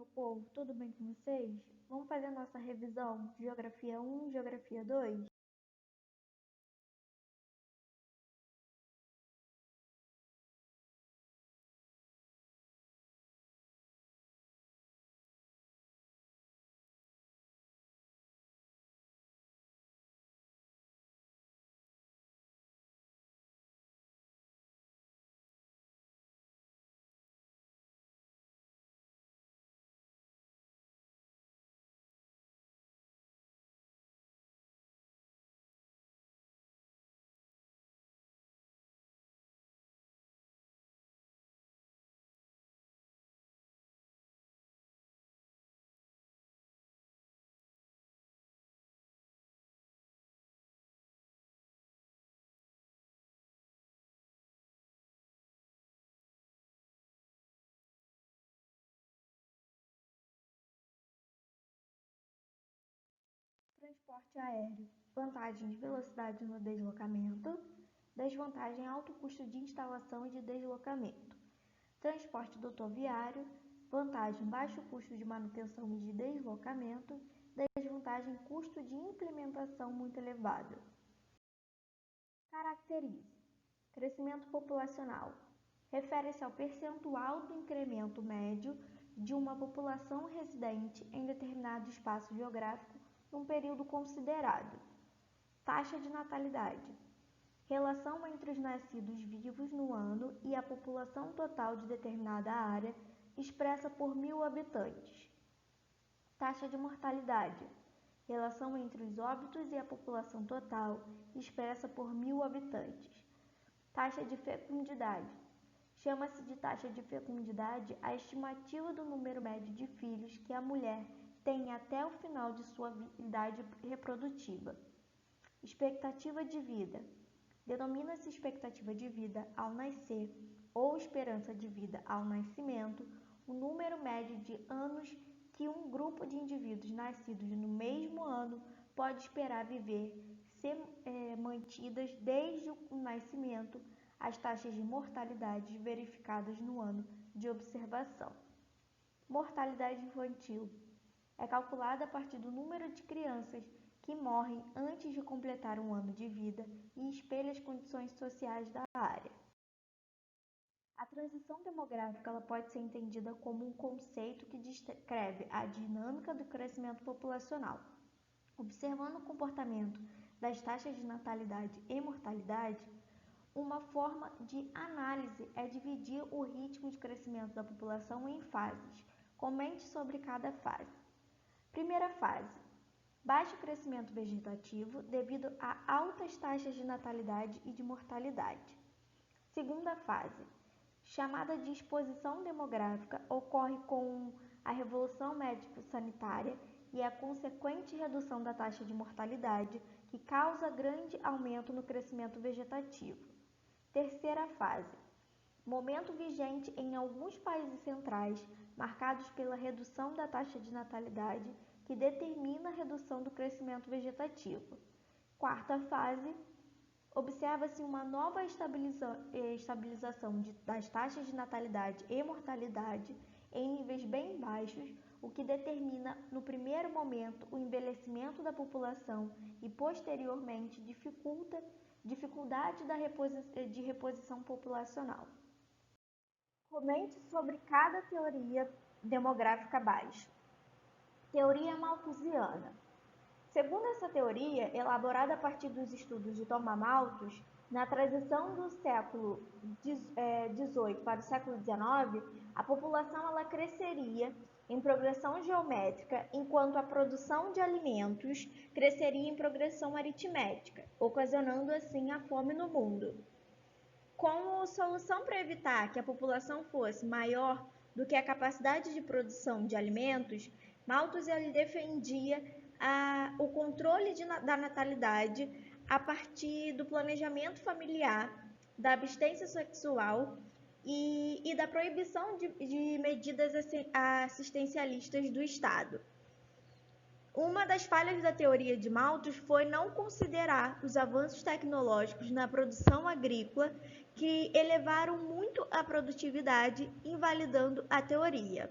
meu povo, tudo bem com vocês? Vamos fazer a nossa revisão de Geografia 1 e Geografia 2? Transporte aéreo. Vantagens: velocidade no deslocamento. Desvantagem: alto custo de instalação e de deslocamento. Transporte rodoviário. Vantagem: baixo custo de manutenção e de deslocamento. Desvantagem: custo de implementação muito elevado. Caracterize: crescimento populacional. Refere-se ao percentual do incremento médio de uma população residente em determinado espaço geográfico num período considerado. Taxa de natalidade. Relação entre os nascidos vivos no ano e a população total de determinada área, expressa por 1.000 habitantes. Taxa de mortalidade. Relação entre os óbitos e a população total, expressa por 1.000 habitantes. Taxa de fecundidade. Chama-se de taxa de fecundidade a estimativa do número médio de filhos que a mulher tem até o final de sua idade reprodutiva. Expectativa de vida. Denomina-se expectativa de vida ao nascer ou esperança de vida ao nascimento o número médio de anos que um grupo de indivíduos nascidos no mesmo ano pode esperar viver, ser mantidas desde o nascimento as taxas de mortalidade verificadas no ano de observação. Mortalidade infantil. É calculada a partir do número de crianças que morrem antes de completar um ano de vida e espelha as condições sociais da área. A transição demográfica ela pode ser entendida como um conceito que descreve a dinâmica do crescimento populacional. Observando o comportamento das taxas de natalidade e mortalidade, uma forma de análise é dividir o ritmo de crescimento da população em fases. Comente sobre cada fase. Primeira fase: baixo crescimento vegetativo devido a altas taxas de natalidade e de mortalidade. Segunda fase, chamada de exposição demográfica, ocorre com a revolução médico-sanitária e a consequente redução da taxa de mortalidade, que causa grande aumento no crescimento vegetativo. Terceira fase, momento vigente em alguns países centrais, marcados pela redução da taxa de natalidade, que determina a redução do crescimento vegetativo. Quarta fase, observa-se uma nova estabilização das taxas de natalidade e mortalidade em níveis bem baixos, o que determina, no primeiro momento, o envelhecimento da população e, posteriormente, dificuldade de reposição populacional. Comente sobre cada teoria demográfica baixa. Teoria malthusiana. Segundo essa teoria, elaborada a partir dos estudos de Thomas Malthus, na transição do século XVIII para o século XIX, a população ela cresceria em progressão geométrica, enquanto a produção de alimentos cresceria em progressão aritmética, ocasionando assim a fome no mundo. Como solução para evitar que a população fosse maior do que a capacidade de produção de alimentos, Malthus ele defendia o controle da natalidade a partir do planejamento familiar, da abstência sexual e da proibição de medidas assistencialistas do Estado. Uma das falhas da teoria de Malthus foi não considerar os avanços tecnológicos na produção agrícola que elevaram muito a produtividade, invalidando a teoria.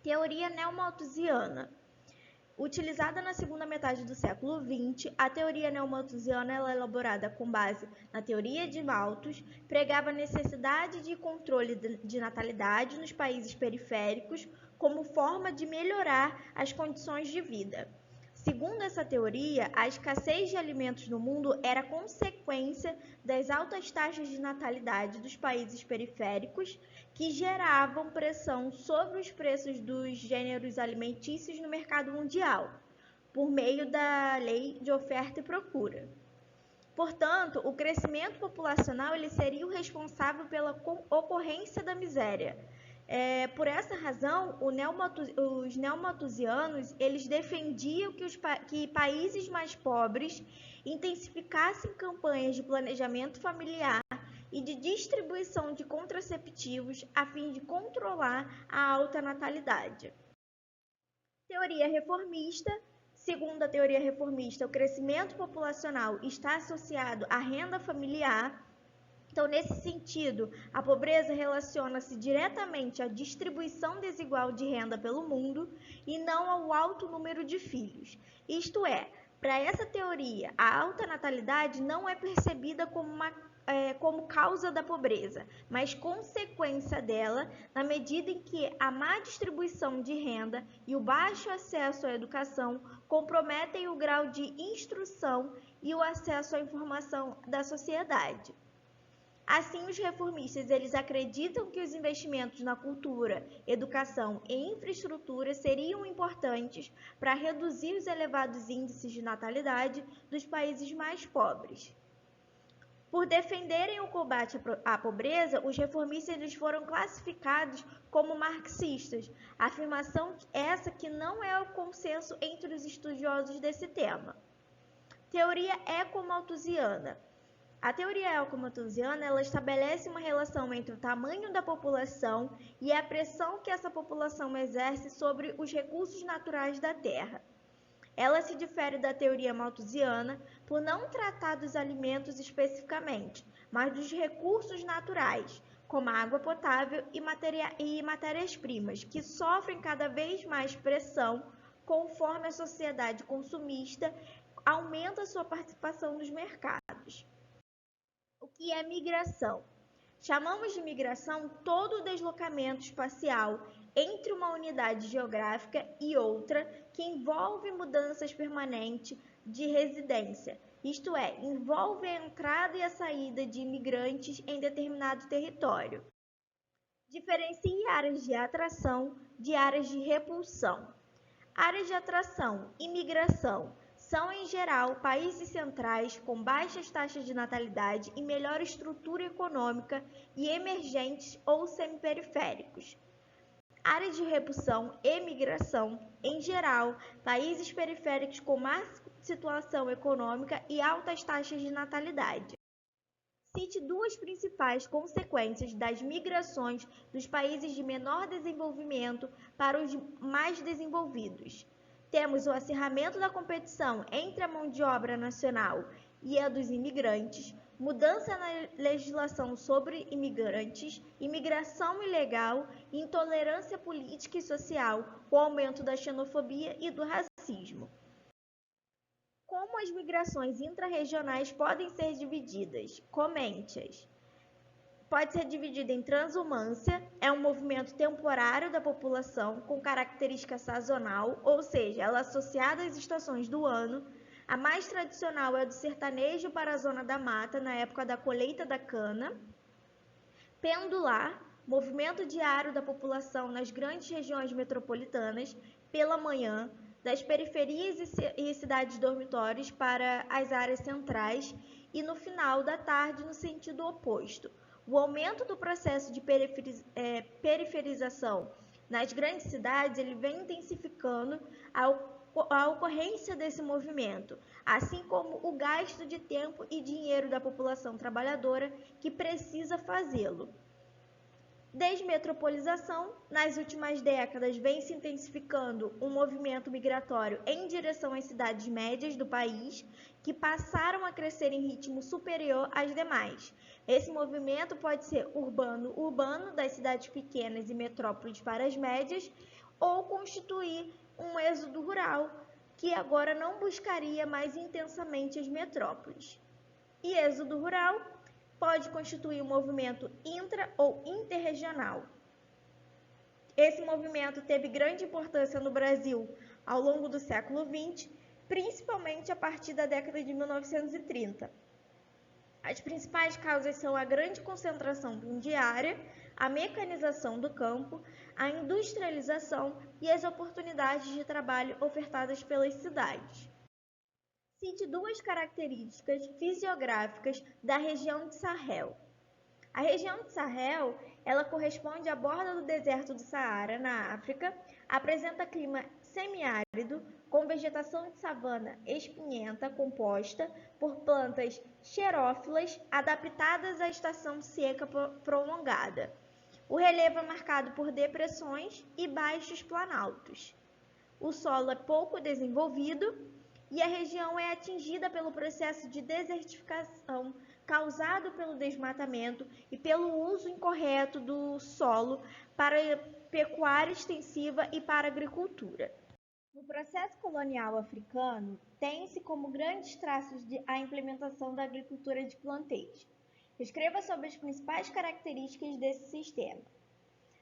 Teoria neomalthusiana. Utilizada na segunda metade do século XX, a teoria neomalthusiana é elaborada com base na teoria de Malthus, pregava a necessidade de controle de natalidade nos países periféricos como forma de melhorar as condições de vida. Segundo essa teoria, a escassez de alimentos no mundo era consequência das altas taxas de natalidade dos países periféricos, que geravam pressão sobre os preços dos gêneros alimentícios no mercado mundial, por meio da lei de oferta e procura. Portanto, o crescimento populacional ele seria o responsável pela ocorrência da miséria. Por essa razão, os neomalthusianos eles defendiam que países mais pobres intensificassem campanhas de planejamento familiar e de distribuição de contraceptivos a fim de controlar a alta natalidade. Teoria reformista. Segundo a teoria reformista, o crescimento populacional está associado à renda familiar. Então, nesse sentido, a pobreza relaciona-se diretamente à distribuição desigual de renda pelo mundo e não ao alto número de filhos. Isto é, para essa teoria, a alta natalidade não é percebida como causa da pobreza, mas consequência dela, na medida em que a má distribuição de renda e o baixo acesso à educação comprometem o grau de instrução e o acesso à informação da sociedade. Assim, os reformistas eles acreditam que os investimentos na cultura, educação e infraestrutura seriam importantes para reduzir os elevados índices de natalidade dos países mais pobres. Por defenderem o combate à pobreza, os reformistas eles foram classificados como marxistas, afirmação essa que não é o consenso entre os estudiosos desse tema. Teoria ecomalthusiana. A teoria ecomalthusiana ela estabelece uma relação entre o tamanho da população e a pressão que essa população exerce sobre os recursos naturais da Terra. Ela se difere da teoria malthusiana por não tratar dos alimentos especificamente, mas dos recursos naturais, como a água potável e matérias-primas, que sofrem cada vez mais pressão conforme a sociedade consumista aumenta sua participação nos mercados. O que é migração? Chamamos de migração todo o deslocamento espacial entre uma unidade geográfica e outra que envolve mudanças permanentes de residência, isto é, envolve a entrada e a saída de imigrantes em determinado território. Diferencie áreas de atração de áreas de repulsão. Áreas de atração e migração são, em geral, países centrais com baixas taxas de natalidade e melhor estrutura econômica e emergentes ou semiperiféricos. Áreas de repulsão e migração, em geral, países periféricos com má situação econômica e altas taxas de natalidade. Cite duas principais consequências das migrações dos países de menor desenvolvimento para os mais desenvolvidos. Temos o acirramento da competição entre a mão de obra nacional e a dos imigrantes, mudança na legislação sobre imigrantes, imigração ilegal, intolerância política e social, o aumento da xenofobia e do racismo. Como as migrações intrarregionais podem ser divididas? Comente-as. Pode ser dividida em transhumância, é um movimento temporário da população com característica sazonal, ou seja, ela é associada às estações do ano. A mais tradicional é a do sertanejo para a zona da mata, na época da colheita da cana. Pendular, movimento diário da população nas grandes regiões metropolitanas, pela manhã, das periferias e cidades dormitórios para as áreas centrais e no final da tarde no sentido oposto. O aumento do processo de periferização nas grandes cidades ele vem intensificando a ocorrência desse movimento, assim como o gasto de tempo e dinheiro da população trabalhadora que precisa fazê-lo. Desmetropolização, nas últimas décadas vem se intensificando um movimento migratório em direção às cidades médias do país, que passaram a crescer em ritmo superior às demais. Esse movimento pode ser urbano das cidades pequenas e metrópoles para as médias, ou constituir um êxodo rural, que agora não buscaria mais intensamente as metrópoles. E êxodo rural pode constituir um movimento intra- ou interregional. Esse movimento teve grande importância no Brasil ao longo do século XX, principalmente a partir da década de 1930. As principais causas são a grande concentração fundiária, a mecanização do campo, a industrialização e as oportunidades de trabalho ofertadas pelas cidades. Cite duas características fisiográficas da região de Sahel. A região de Sahel, ela corresponde à borda do deserto do Saara, na África, apresenta clima semiárido, com vegetação de savana espinhenta composta por plantas xerófilas adaptadas à estação seca prolongada. O relevo é marcado por depressões e baixos planaltos. O solo é pouco desenvolvido e a região é atingida pelo processo de desertificação causado pelo desmatamento e pelo uso incorreto do solo para pecuária extensiva e para agricultura. No processo colonial africano, tem-se como grandes traços a implementação da agricultura de plantation. Escreva sobre as principais características desse sistema.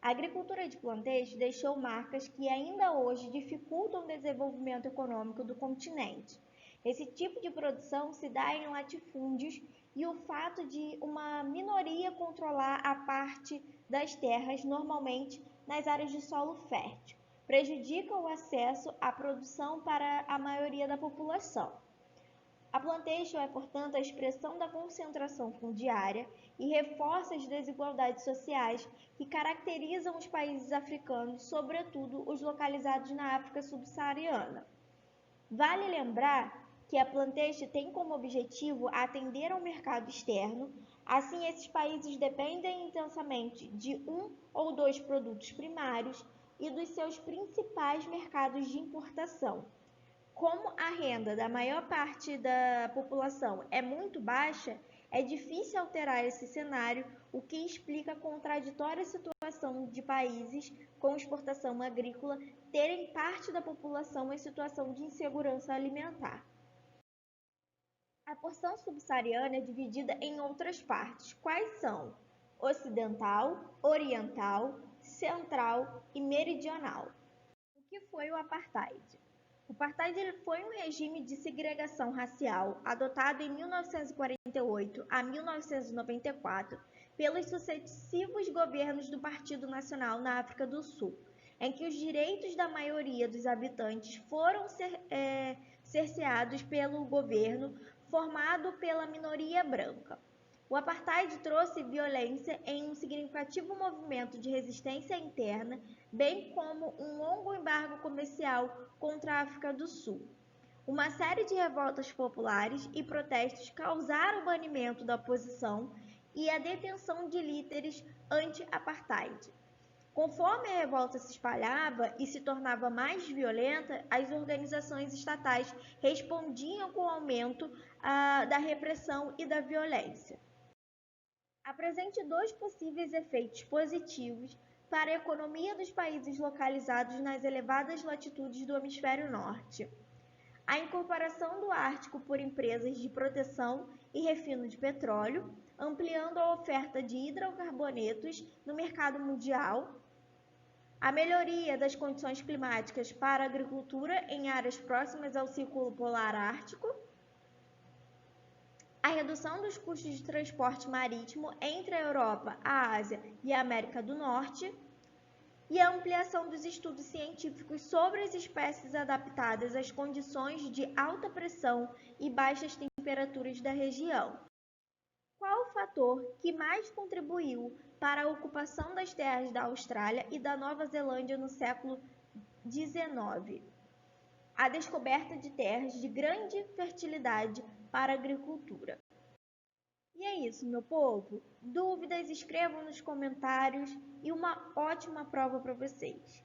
A agricultura de plantation deixou marcas que ainda hoje dificultam o desenvolvimento econômico do continente. Esse tipo de produção se dá em latifúndios e o fato de uma minoria controlar a parte das terras, normalmente nas áreas de solo fértil, prejudica o acesso à produção para a maioria da população. A plantation é, portanto, a expressão da concentração fundiária e reforça as desigualdades sociais que caracterizam os países africanos, sobretudo os localizados na África subsaariana. Vale lembrar que a plantation tem como objetivo atender ao mercado externo, assim esses países dependem intensamente de um ou dois produtos primários e dos seus principais mercados de importação. Como a renda da maior parte da população é muito baixa, é difícil alterar esse cenário, o que explica a contraditória situação de países com exportação agrícola terem parte da população em situação de insegurança alimentar. A porção subsaariana é dividida em outras partes. Quais são? Ocidental, oriental, central e meridional. O que foi o apartheid? O apartheid foi um regime de segregação racial adotado em 1948 a 1994 pelos sucessivos governos do Partido Nacional na África do Sul, em que os direitos da maioria dos habitantes foram cerceados pelo governo formado pela minoria branca. O apartheid trouxe violência em um significativo movimento de resistência interna, bem como um longo embargo comercial contra a África do Sul. Uma série de revoltas populares e protestos causaram o banimento da oposição e a detenção de líderes anti-apartheid. Conforme a revolta se espalhava e se tornava mais violenta, as organizações estatais respondiam com o aumento da repressão e da violência. Apresente dois possíveis efeitos positivos para a economia dos países localizados nas elevadas latitudes do hemisfério norte. A incorporação do Ártico por empresas de proteção e refino de petróleo, ampliando a oferta de hidrocarbonetos no mercado mundial. A melhoria das condições climáticas para a agricultura em áreas próximas ao Círculo Polar Ártico. A redução dos custos de transporte marítimo entre a Europa, a Ásia e a América do Norte. E a ampliação dos estudos científicos sobre as espécies adaptadas às condições de alta pressão e baixas temperaturas da região. Qual o fator que mais contribuiu para a ocupação das terras da Austrália e da Nova Zelândia no século XIX? A descoberta de terras de grande fertilidade para a agricultura. E é isso, meu povo. Dúvidas, escrevam nos comentários e uma ótima prova para vocês.